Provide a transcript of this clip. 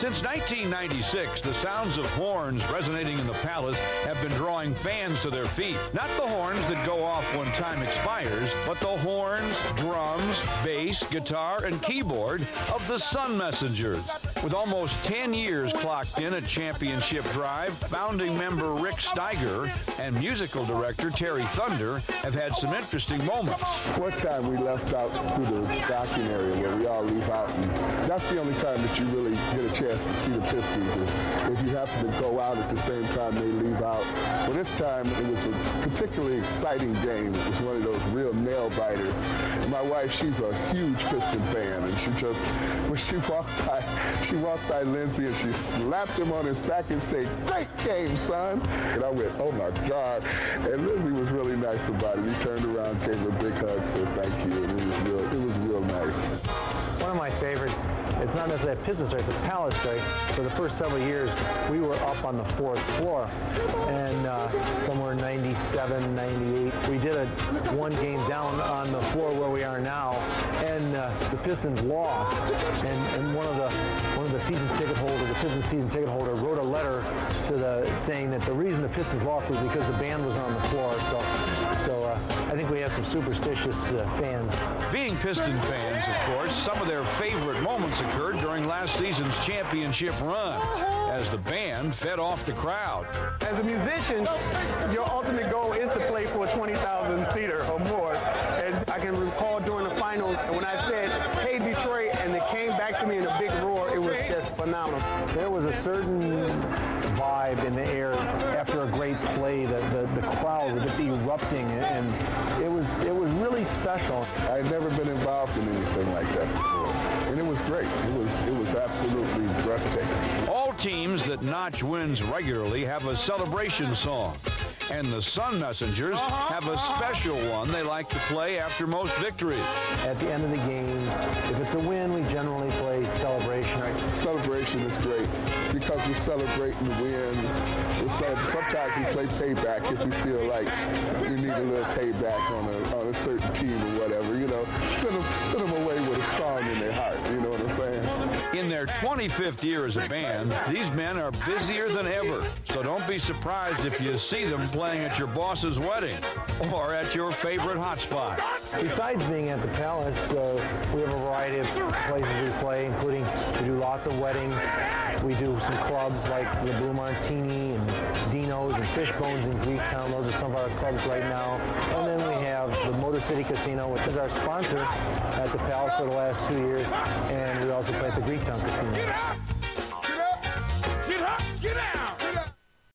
Since 1996, the sounds of horns resonating in the Palace have been drawing fans to their feet. Not the horns that go off when time expires, but the horns, drums, bass, guitar, and keyboard of the Sun Messengers. With almost 10 years clocked in at Championship Drive, founding member Rick Steiger and musical director Terry Thunder have had some interesting moments. One time we left out through the docking area where we all leave out, and that's the only time that you really get a chance to see the Pistons is if you happen to go out at the same time they leave out. Well, this time it was a particularly exciting game. It was one of those real nail biters. My wife, she's a huge Piston fan, and she just, when she walked by Lindsey and she slapped him on his back and said, "Great game, son." And I went, "Oh my God." And Lindsey was really nice about it. He turned around, gave her a big hug, said thank you, and it was real nice. One of my favorite, it's not necessarily a Pistons day, it's a Palace day. For the first several years, we were up on the 4th floor, and somewhere in 97, 98, we did one game down on the floor where we are now, and the Pistons lost, and one of the season ticket holders, the Pistons season ticket holder, wrote a letter to saying that the reason the Pistons lost was because the band was on the floor. So I think we have some superstitious fans. Being Piston fans, of course, some of their favorite moments occurred during last season's championship run as the band fed off the crowd. As a musician, your ultimate goal is to play for a 20,000-seater or more. And I can recall during the finals, when I said, "Hey, Detroit," and they came back to me in a big roar, it was just phenomenal. There was a certain vibe in the air after a great play. The crowd was just erupting, and it was really special. I had never been involved in anything like that before, and it was great. It was absolutely breathtaking. All teams that notch wins regularly have a celebration song, and the Sun Messengers have a special one they like to play after most victories. At the end of the game, if it's a win, we generally play Celebration. Celebration is great because we're celebrating the win. Sometimes we play payback if we feel like we need a little payback on a certain team or whatever. You know, send them away with a song in their heart. You know what I'm saying? In their 25th year as a band, these men are busier than ever. So don't be surprised if you see them playing at your boss's wedding or at your favorite hotspot. Besides being at the Palace, we have a variety of places we play, including we do lots of weddings. We do some clubs like the Blue Martini and Dino's and Fishbones in Greektown. Those are some of our clubs right now. And then we have the Motor City Casino, which is our sponsor at the Palace for the last 2 years. And we also play at the Greektown Casino. Get up! Get up! Get up! Get out!